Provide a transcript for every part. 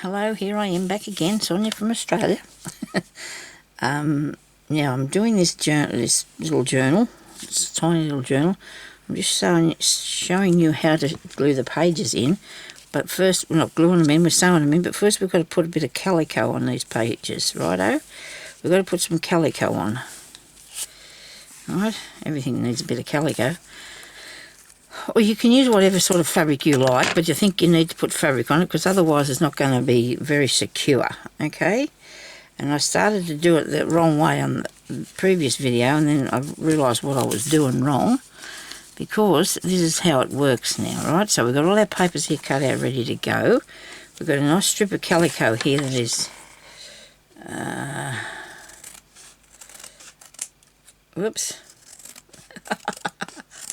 Hello, here I am back again, Sonya from Australia. Now I'm doing this little journal. It's a tiny little journal. I'm just showing you how to glue the pages in. But first, we're not gluing them in, we're sewing them in, but first we've got to put a bit of calico on these pages, righto? We've got to put some calico on. Right, everything needs a bit of calico. Or you can use whatever sort of fabric you like, but you think you need to put fabric on it because otherwise it's not going to be very secure, okay? And I started to do it the wrong way on the previous video, and then I realised what I was doing wrong, because this is how it works now, right? So we've got all our papers here cut out, ready to go. We've got a nice strip of calico here that is... whoops.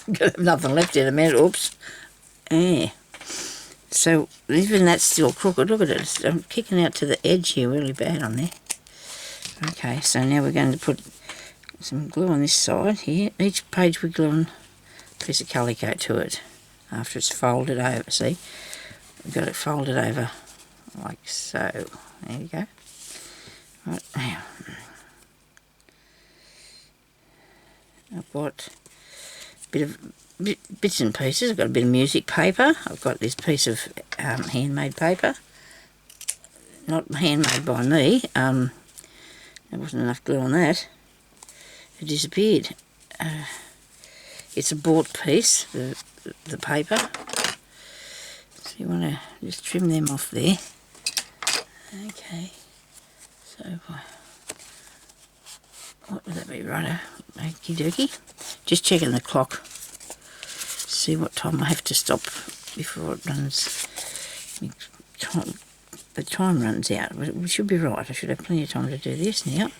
I'm going to have nothing left in a minute. Oops. Yeah. So even that's still crooked. Look at it. I'm kicking out to the edge here really bad on there. Okay, so now we're going to put some glue on this side here. Each page we're gluing a piece of calico to it after it's folded over. See? We've got it folded over like so. There you go. Right now. I've got bits and pieces. I've got a bit of music paper. I've got this piece of handmade paper. Not handmade by me. There wasn't enough glue on that. It disappeared. It's a bought piece, the paper. So you want to just trim them off there. Okay. So what would that be, righto? Okie dokie. Just checking the clock. See what time I have to stop before it runs. The time runs out. We should be right. I should have plenty of time to do this now.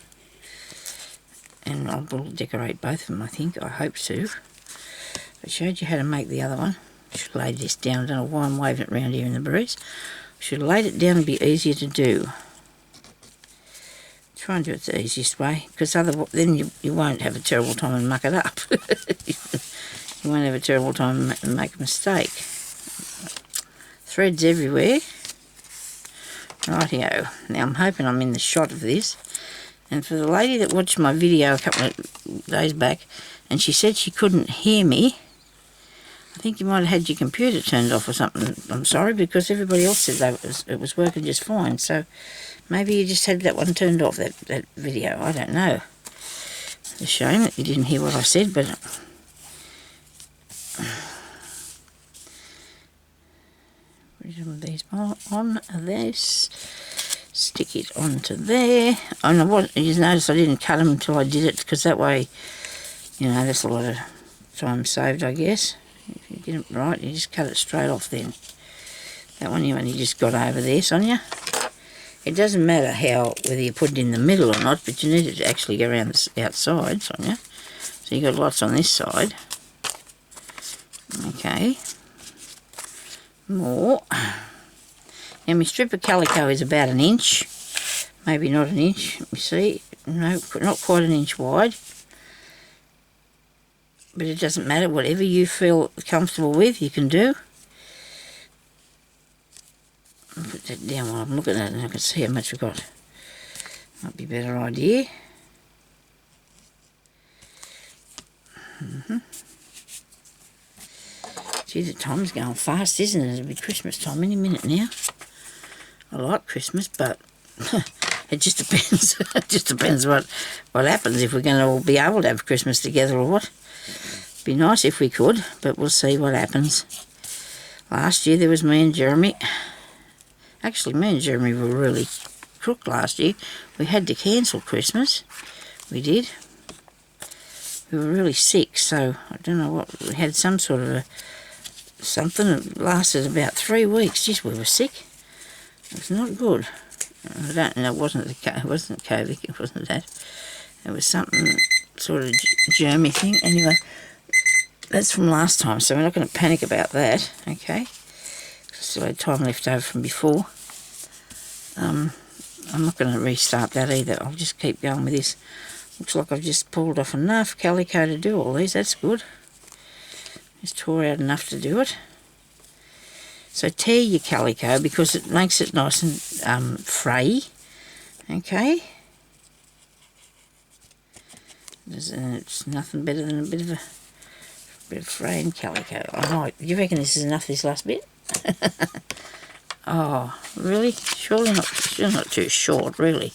And I'll decorate both of them, I think. I hope to. I showed you how to make the other one. I should lay this down. I don't know why I'm waving it around here in the breeze. I should have laid it down and be easier to do. Try and do it the easiest way, because otherwise then you won't have a terrible time and muck it up. You won't have a terrible time and make a mistake. Threads everywhere. Rightio. Now I'm hoping I'm in the shot of this. And for the lady that watched my video a couple of days back, and she said she couldn't hear me, I think you might have had your computer turned off or something. I'm sorry, because everybody else said that it was working just fine. So maybe you just had that one turned off, that video. I don't know. It's a shame that you didn't hear what I said, but... put some of these on this. Stick it onto there. And you notice I didn't cut them until I did it, because that way, you know, that's a lot of time saved, I guess. If you get it right, you just cut it straight off then. That one you only just got over there, Sonya. It doesn't matter whether you put it in the middle or not, but you need it to actually go around the outside, Sonya. So you got lots on this side. Okay. More. Now my strip of calico is about 1 inch. Maybe not 1 inch. Let me see. No, not quite 1 inch wide. But it doesn't matter. Whatever you feel comfortable with, you can do. I'll put that down while I'm looking at it and I can see how much we've got. Might be a better idea. Gee, the time's going fast, isn't it? It'll be Christmas time any minute now. I like Christmas, but it just depends. It just depends what happens, if we're going to all be able to have Christmas together or what. It'd be nice if we could, but we'll see what happens. Last year there was me and Jeremy. Actually, me and Jeremy were really crook last year. We had to cancel Christmas. We did. We were really sick, so I don't know what. We had some sort of something that lasted about 3 weeks. Just we were sick. It was not good. I don't know. It wasn't COVID. It wasn't that. It was something sort of germy thing. Anyway, that's from last time, so we're not going to panic about that. Okay. Still had time left over from before. I'm not going to restart that either. I'll just keep going with this. Looks like I've just pulled off enough calico to do all these. That's good. Just tore out enough to do it. So tear your calico because it makes it nice and fray. Okay. It's nothing better than a bit of fraying calico. Oh, you reckon this is enough, this last bit? Oh, really? Surely not too short, really.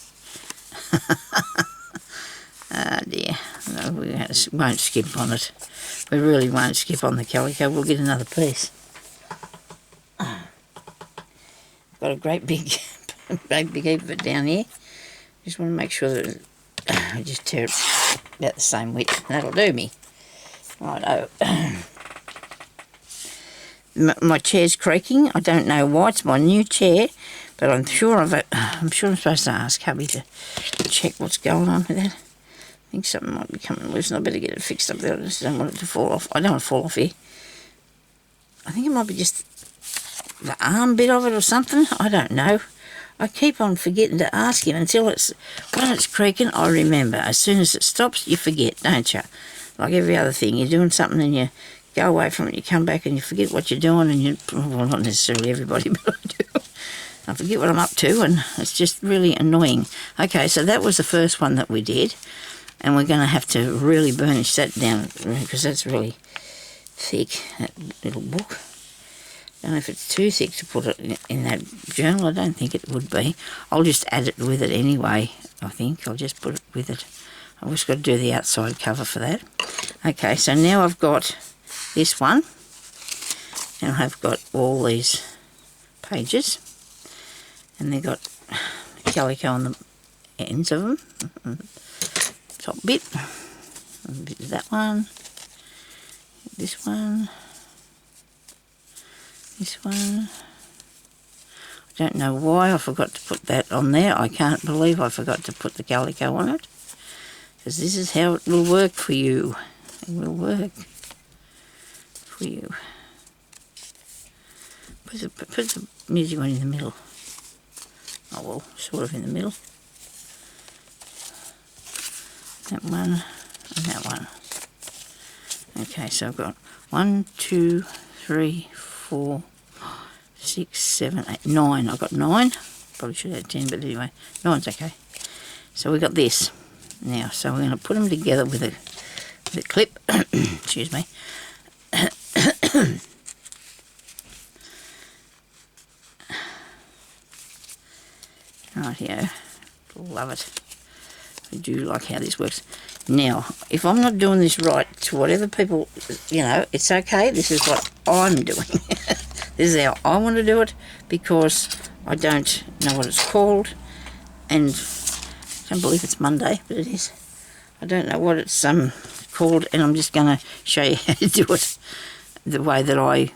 Oh dear. No, we won't skip on it. We really won't skip on the calico. We'll get another piece. Got a great big heap of it down here. Just want to make sure that I just tear it about the same width. That'll do me. Righto. My chair's creaking. I don't know why. It's my new chair, but I'm sure I'm supposed to ask hubby to check what's going on with that. I think something might be coming loose, and I better get it fixed up there. I just don't want it to fall off. I don't want to fall off here. I think it might be just the arm bit of it or something. I don't know. I keep on forgetting to ask him until when it's creaking, I remember. As soon as it stops, you forget, don't you? Like every other thing, you're doing something and you go away from it, you come back and you forget what you're doing, and well, not necessarily everybody, but I do. I forget what I'm up to, and it's just really annoying. Okay, so that was the first one that we did, and we're going to have to really burnish that down because that's really thick, that little book. I don't know if it's too thick to put it in that journal. I don't think it would be. I'll just add it with it anyway, I think. I'll just put it with it. I've just got to do the outside cover for that. Okay, so now I've got this one, and I've got all these pages, and they've got calico on the ends of them. Top bit, a bit of that one, this one, this one. I don't know why I forgot to put that on there. I can't believe I forgot to put the calico on it, because this is how it will work for you. It will work for you. Put the music one in the middle. Oh well, sort of in the middle. That one and that one. Okay, so I've got 1, 2, 3, 4, 6, 7, 8, 9. I've got 9. Probably should have 10, but anyway, 9's okay. So we've got this now. So we're going to put them together with a clip. Excuse me. Right here. Love it. I do like how this works. Now, if I'm not doing this right to whatever people, it's okay. This is what I'm doing. This is how I want to do it, because I don't know what it's called, and I don't believe it's Monday, but it is. I don't know what it's called, and I'm just going to show you how to do it the way that I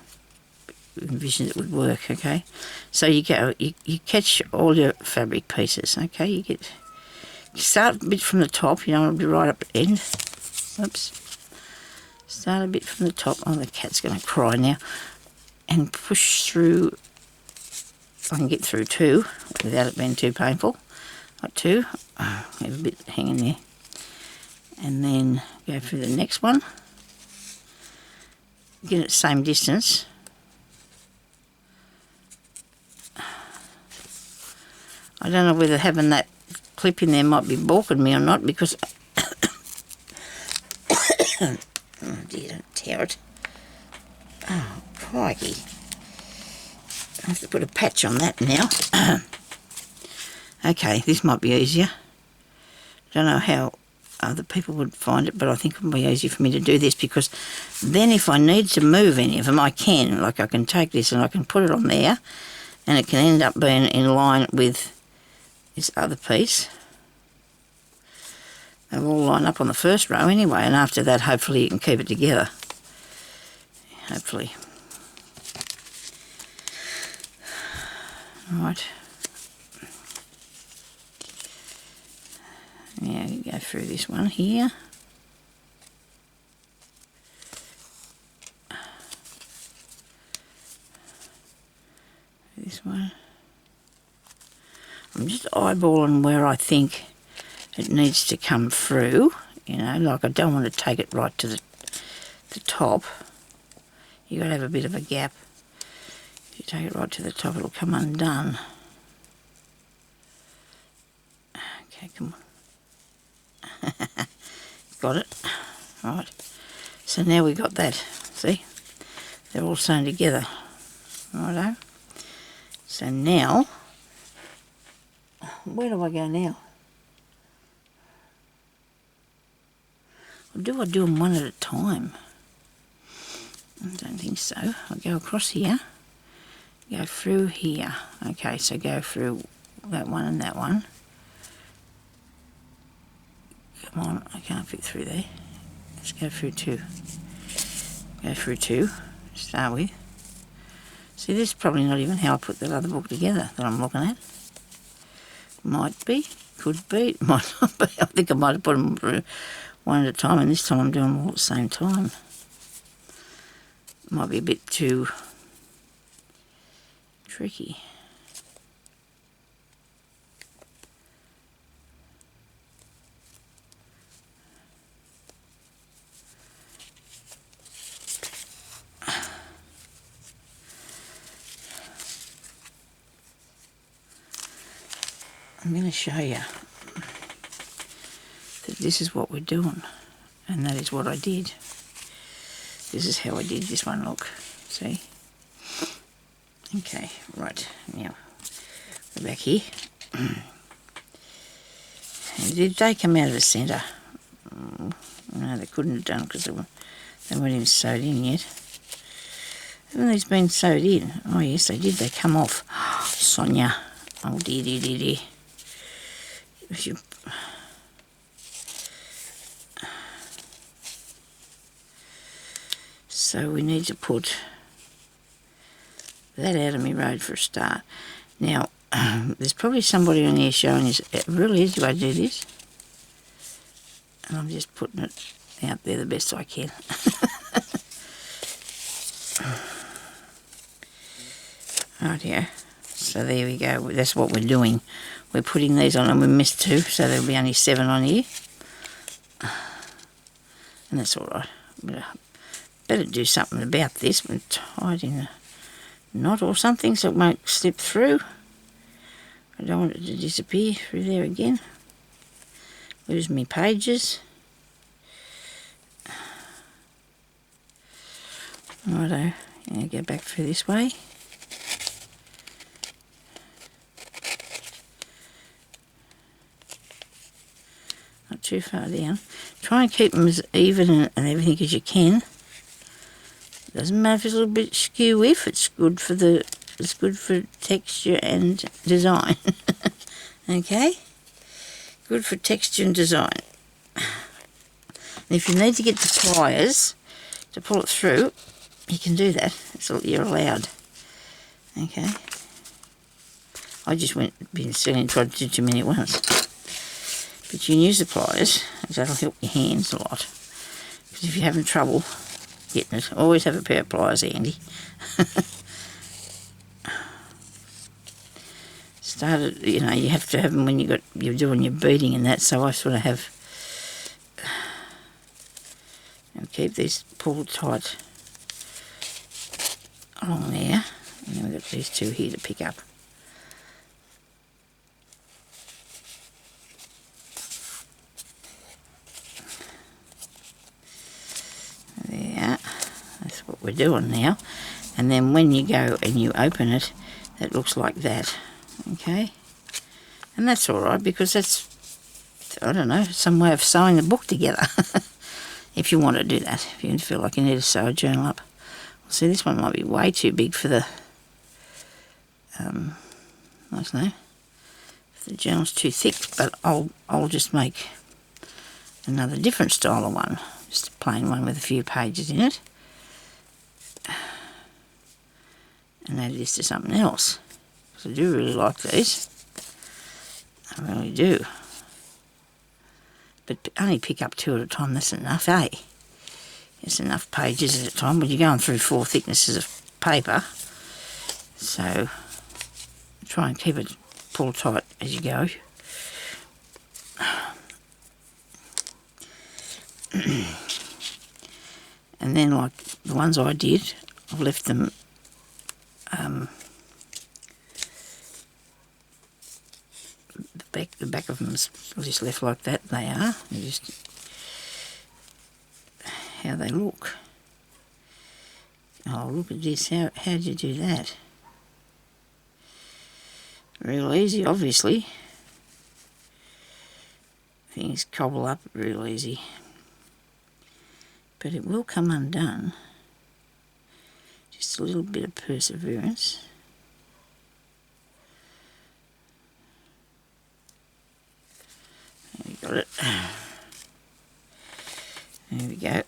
envisioned it would work, okay? So you catch all your fabric pieces, okay? You start a bit from the top. You don't want to be right up at the end. Oops. Start a bit from the top. Oh, the cat's going to cry now. And push through. I can get through 2 without it being too painful. Like 2. Oh, have a bit hanging there. And then go through the next one. Get it the same distance. I don't know whether having that clip in there might be balking me or not, because oh dear, don't tear it. Oh, crikey. I have to put a patch on that now. Okay, this might be easier. Don't know how other people would find it, but I think it would be easier for me to do this, because then if I need to move any of them, I can. Like, I can take this and I can put it on there, and it can end up being in line with this other piece. They'll all line up on the first row anyway, and after that hopefully you can keep it together. Hopefully. Right. Now you go through this one here. This one. I'm just eyeballing where I think it needs to come through, like I don't want to take it right to the top. You've got to have a bit of a gap. If you take it right to the top, it'll come undone. Okay, come on. Got it. Right. So now we got that. See? They're all sewn together. Righto. So now, where do I go now? Or do I do them one at a time? I don't think so. I'll go across here, go through here. Okay, so go through that one and that one. Come on, I can't fit through there. Let's go through two. Go through two, to start with. See, this is probably not even how I put that other book together that I'm looking at. Might be, could be, might not be. I think I might have put them through one at a time, and this time I'm doing them all at the same time. Might be a bit too tricky. I'm going to show you that this is what we're doing, and that is what I did. This is how I did this one, look, see? Okay, right, now, we're back here. And did they come out of the centre? No, they couldn't have done because they weren't even sewed in yet. Haven't these been sewed in? Oh yes, they did, they come off. Sonya, oh dear, dear, dear, dear. So we need to put that out of my road for a start. Now, there's probably somebody on here showing us a real easy way to do this. And I'm just putting it out there the best I can. Right here. So there we go. That's what we're doing. We're putting these on, and we missed two, so there'll be only 7 on here. And that's all right. Better do something about this. We're tied in a knot or something so it won't slip through. I don't want it to disappear through there again. Lose me pages. Righto, yeah, go back through this way. Not too far down. Try and keep them as even and everything as you can. Doesn't matter if it's a little bit skew if it's good for texture and design. Okay? Good for texture and design. And if you need to get the pliers to pull it through, you can do that. You're allowed. Okay? I just went being silly and tried to do too many at once. But you can use the pliers, because that'll help your hands a lot. Because if you're having trouble getting it, always have a pair of pliers handy. Started, you know, you have to have them when you're doing your beading and that, so I sort of have, and keep these pulled tight along there, and then we've got these two here to pick up. There, that's what we're doing now. And then when you go and you open it, it looks like that. Okay, and that's all right because that's, I don't know, some way of sewing the book together. If you want to do that, if you feel like you need to sew a journal up. Well, see, this one might be way too big for the, I don't know, if the journal's too thick, but I'll just make another different style of one, just a plain one with a few pages in it, and add this to something else. I do really like these. I really do. But only pick up 2 at a time, that's enough, eh? It's enough pages at a time, but you're going through 4 thicknesses of paper. So try and keep it pulled tight as you go. And then like the ones I did, I've left them the back of them is just left like that. They are. They're just how they look. Oh, look at this. How'd you do that? Real easy, obviously. Things cobble up real easy. But it will come undone. Just a little bit of perseverance. There we got it. There we go.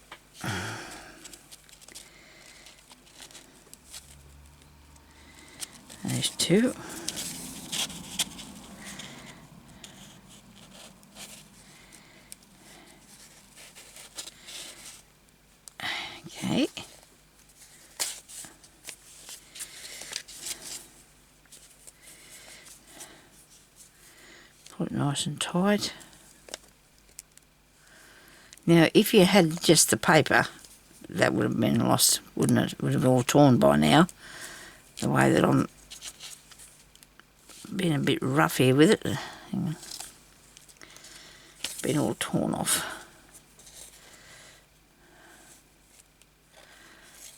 There's two. Okay. Put it nice and tight. Now, if you had just the paper, that would have been lost, wouldn't it? It would have all torn by now. The way that I'm being a bit rough here with it. Hang on. It's been all torn off.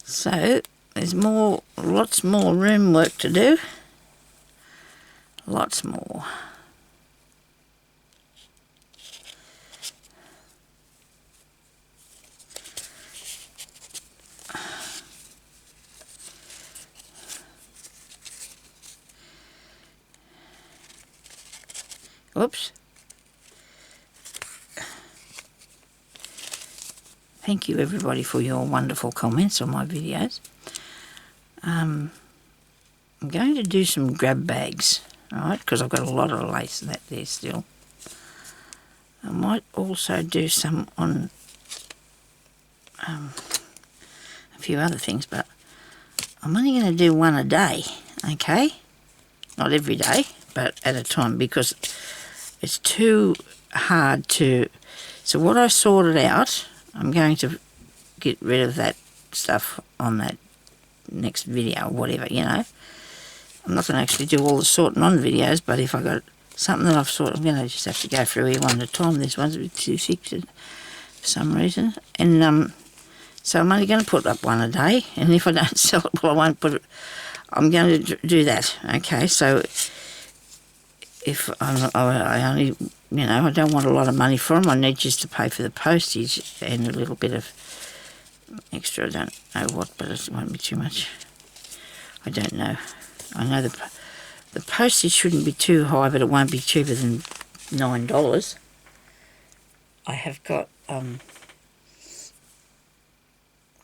So, there's lots more room work to do. Lots more. Whoops. Thank you everybody for your wonderful comments on my videos. I'm going to do some grab bags, right? Because I've got a lot of lace that there still. I might also do some on a few other things, but I'm only going to do one a day, okay? Not every day, but at a time, because it's too hard to... So what I sorted out, I'm going to get rid of that stuff on that next video or whatever, you know. I'm not going to actually do all the sorting on videos, but if I got something that I've sorted, I'm going to just have to go through here one at a time. This one's a bit too thick for some reason. And so I'm only going to put up one a day, and if I don't sell it, well, I won't put it... I'm going to do that, okay? So if I only, you know, I don't want a lot of money for them. I need just to pay for the postage and a little bit of extra. I don't know what, but it won't be too much. I don't know. I know the postage shouldn't be too high, but it won't be cheaper than $9. I have got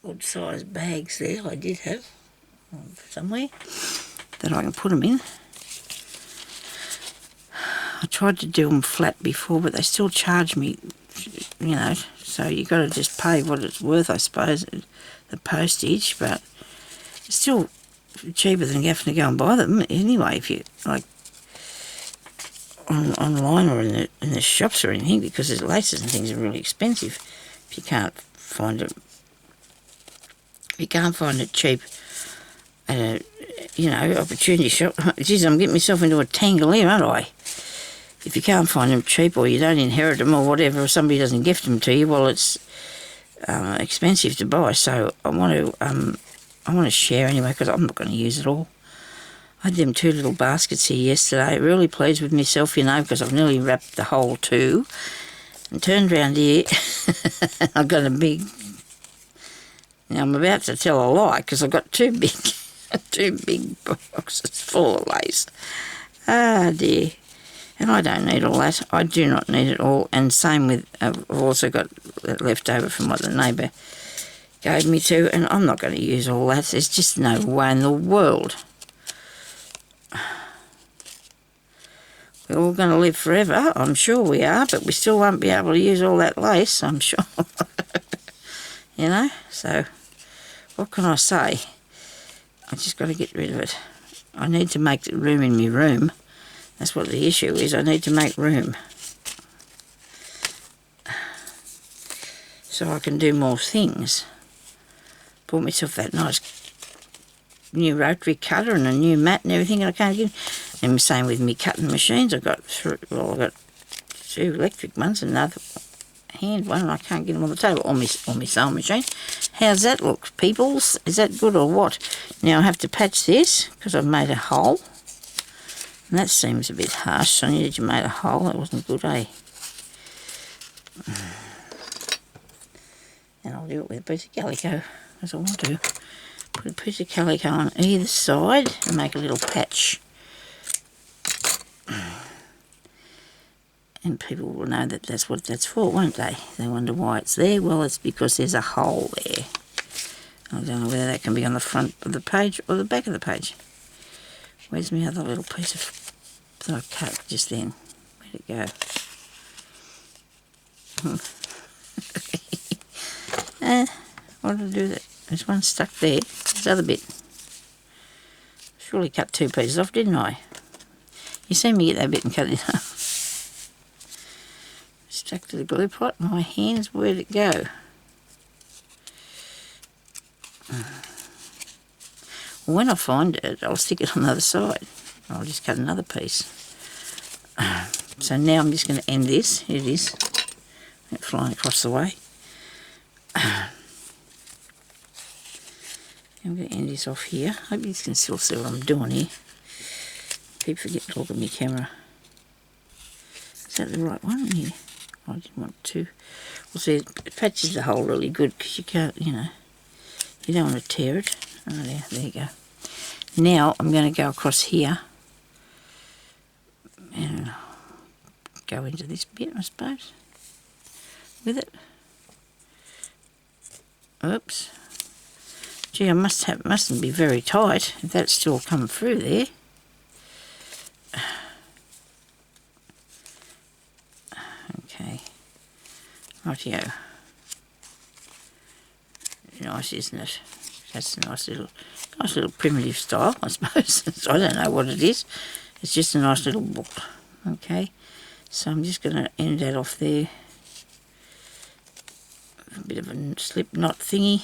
good sized bags there. I did have somewhere that I can put them in. I tried to do them flat before, but they still charge me, you know, so you got to just pay what it's worth, I suppose, the postage, but it's still cheaper than having to go and buy them anyway, if you, like, online or in the shops or anything, because the laces and things are really expensive if you can't find it. If you can't find it cheap at a, you know, opportunity shop. Geez, I'm getting myself into a tangle here, aren't I? If you can't find them cheap, or you don't inherit them or whatever, or somebody doesn't gift them to you, well, it's expensive to buy. So I want to share anyway, because I'm not going to use it all. I had them 2 little baskets here yesterday. Really pleased with myself, you know, because I've nearly wrapped the whole 2. And turned round here, I've got a big... Now I'm about to tell a lie, because I've got 2 big boxes full of lace. Ah, dear. And I don't need all that. I do not need it all. And same with, I've also got left over from what the neighbour gave me to, and I'm not going to use all that. There's just no way in the world. We're all going to live forever, I'm sure we are, but we still won't be able to use all that lace, I'm sure. You know, so what can I say? I just got to get rid of it. I need to make room in my room. That's what the issue is. I need to make room so I can do more things. Bought myself that nice new rotary cutter and a new mat and everything, and I can't get. And the same with me cutting machines. I've got 2 electric ones and another hand one, and I can't get them on the table. Or my sewing machine. How's that look, peoples? Is that good or what? Now I have to patch this because I've made a hole. And that seems a bit harsh. Sonya, did you make a hole? That wasn't good, eh? And I'll do it with a piece of calico, as I want to. Put a piece of calico on either side and make a little patch. And people will know that that's what that's for, won't they? They wonder why it's there. Well, it's because there's a hole there. I don't know whether that can be on the front of the page or the back of the page. Where's my other little piece of that I cut just then? Where'd it go? What did I do with it? There's one stuck there. There's the other bit. Surely cut 2 pieces off, didn't I? You see me get that bit and cut it off. Stuck to the glue pot. My hands, where'd it go? Well, when I find it, I'll stick it on the other side. I'll just cut another piece. So now I'm just going to end this. Here it is. It's flying across the way. I'm going to end this off here. Hope you can still see what I'm doing here. Keep forgetting to look at my camera. Is that the right one? Yeah. I didn't want to. Well, see, it patches the hole really good because you can't, you know, you don't want to tear it. Oh, there you go. Now I'm going to go across here and go into this bit, I suppose, with it. Oops. Gee, I mustn't be very tight if that's still coming through there. Okay. Rightio. Nice, isn't it? That's a nice little primitive style, I suppose. I don't know what it is. It's just a nice little book. Okay. So I'm just going to end that off there. A bit of a slip knot thingy.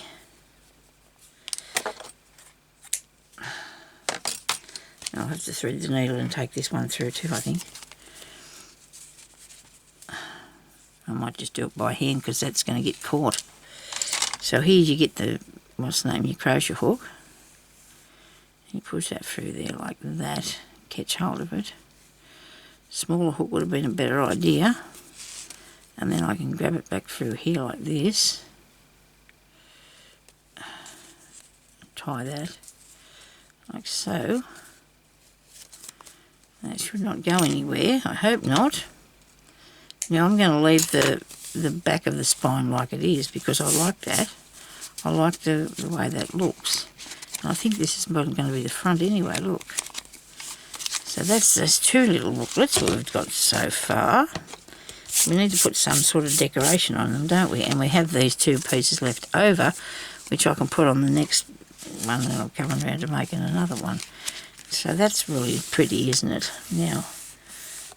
I'll have to thread the needle and take this one through too, I think. I might just do it by hand because that's going to get caught. So here you get the, what's the name, your crochet hook. You push that through there like that, catch hold of it. Smaller hook would have been a better idea. And then I can grab it back through here like this. Tie that like so. That should not go anywhere, I hope not. Now I'm going to leave the back of the spine like it is because I like that. I like the way that looks. And I think this is going to be the front anyway, look. So that's 2 little booklets we've got so far. We need to put some sort of decoration on them, don't we? And we have these 2 pieces left over, which I can put on the next one, and I'll come around to making another one. So that's really pretty, isn't it? Now,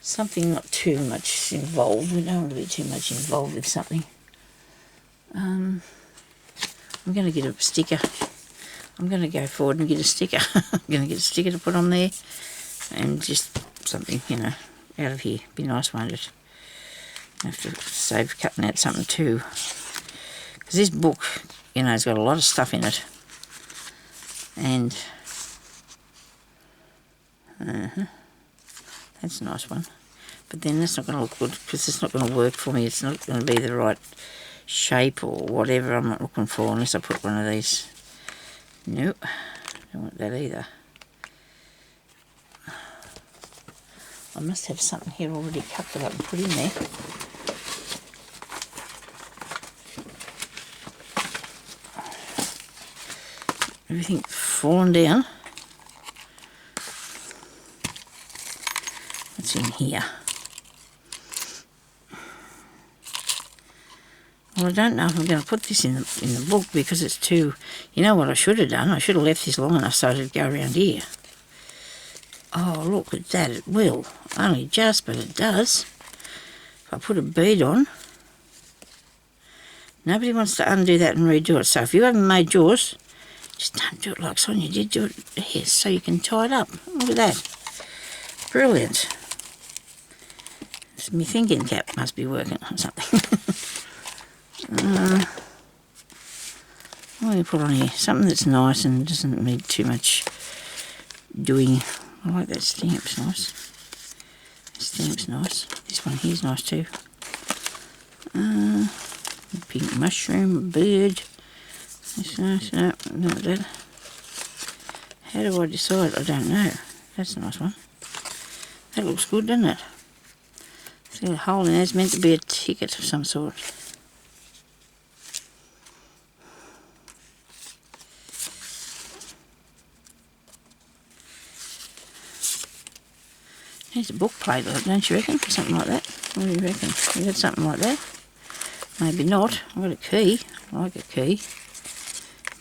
something not too much involved. We don't want to be too much involved with something. I'm going to get a sticker. I'm going to go forward and get a sticker. I'm going to get a sticker to put on there. And just something, you know, out of here. Be nice, won't it? I have to save cutting out something too. Because this book, you know, has got a lot of stuff in it. And that's a nice one. But then that's not going to look good because it's not going to work for me. It's not going to be the right shape or whatever I'm not looking for unless I put one of these. Nope, don't want that either. I must have something here already cut that I can put in there. Everything fallen down. What's in here? Well, I don't know if I'm going to put this in the book because it's too... You know what I should have done? I should have left this long enough so it'd go around here. Oh, look at that. It will. Only just, but it does. If I put a bead on... Nobody wants to undo that and redo it. So if you haven't made yours, Just don't do it like Sonya did. Do it here so you can tie it up. Look at that. Brilliant. My thinking cap must be working or something. What do you put on here? Something that's nice and doesn't need too much doing. I like that stamp, it's nice. That stamp's nice. This one here's nice too. Pink mushroom, a bird. That's nice. No, not that. How do I decide? I don't know. That's a nice one. That looks good, doesn't it? See the hole in there's meant to be a ticket of some sort. Needs a book plate, don't you reckon? Something like that. What do you reckon? You got something like that? Maybe not. I've got a key. I like a key.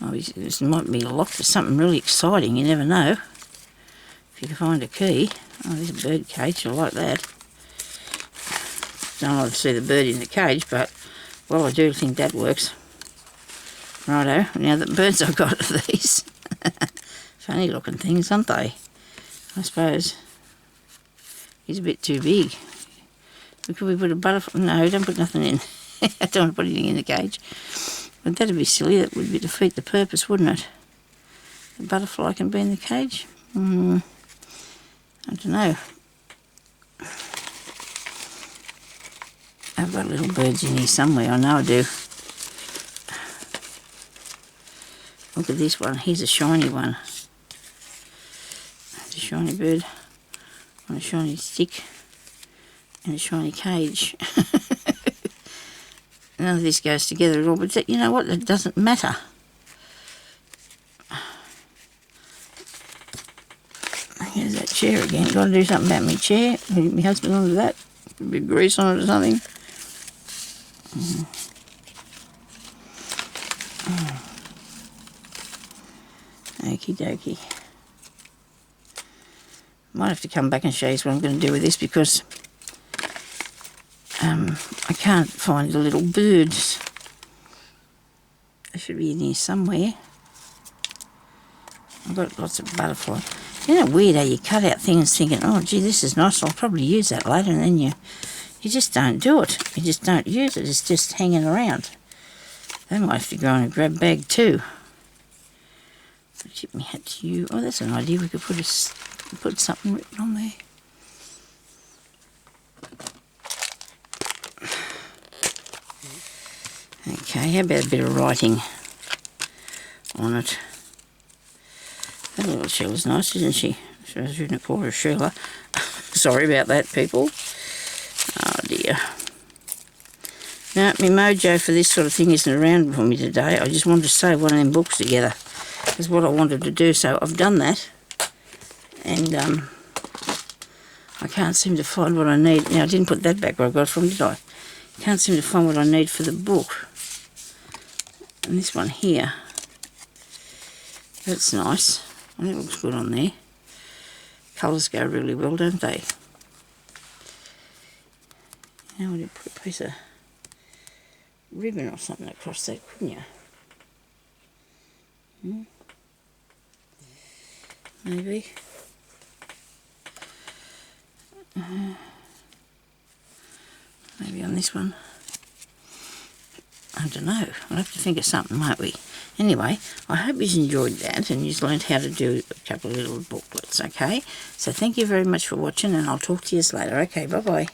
Maybe this might be locked for something really exciting. You never know. If you can find a key. Oh, there's a bird cage. I like that. Don't like to see the bird in the cage, but, well, I do think that works. Righto. Now, the birds I've got are these. Funny looking things, aren't they? I suppose. He's a bit too big. Could we put a butterfly? No, don't put nothing in. I don't want to put anything in the cage. But that'd be silly. That would be defeat the purpose, wouldn't it? The butterfly can be in the cage? I don't know. I've got little birds in here somewhere. I know I do. Look at this one. Here's a shiny one. It's a shiny bird on a shiny stick and a shiny cage. None of this goes together at all, but you know what? It doesn't matter. Here's that chair again. Got to do something about my chair. My husband onto that. A bit of grease on it or something. Okie dokie. Might have to come back and show you what I'm going to do with this because I can't find the little birds. They should be in here somewhere. I've got lots of butterflies. Isn't it weird how you cut out things thinking, oh gee, this is nice, I'll probably use that later, and then you just don't do it. You just don't use it, it's just hanging around. They might have to go in a grab bag too. I'll tip my hat to you. Oh, that's an idea, we could put something written on there. Okay, how about a bit of writing on it? That little shell is nice, isn't she? I shouldn't call her a sheller. Sorry about that, people. Oh dear. Now, my mojo for this sort of thing isn't around for me today. I just wanted to sew one of them books together. That's what I wanted to do, so I've done that. And I can't seem to find what I need. Now, I didn't put that back where I got it from, did I? Can't seem to find what I need for the book. And this one here. That's nice. That looks good on there. Colours go really well, don't they? Now would you put a piece of ribbon or something across that, couldn't you? Maybe. Maybe on this one. I don't know. I'll have to think of something, won't we? Anyway, I hope you enjoyed that and you've learned how to do a couple of little booklets, okay? So thank you very much for watching and I'll talk to you later. Okay, bye-bye.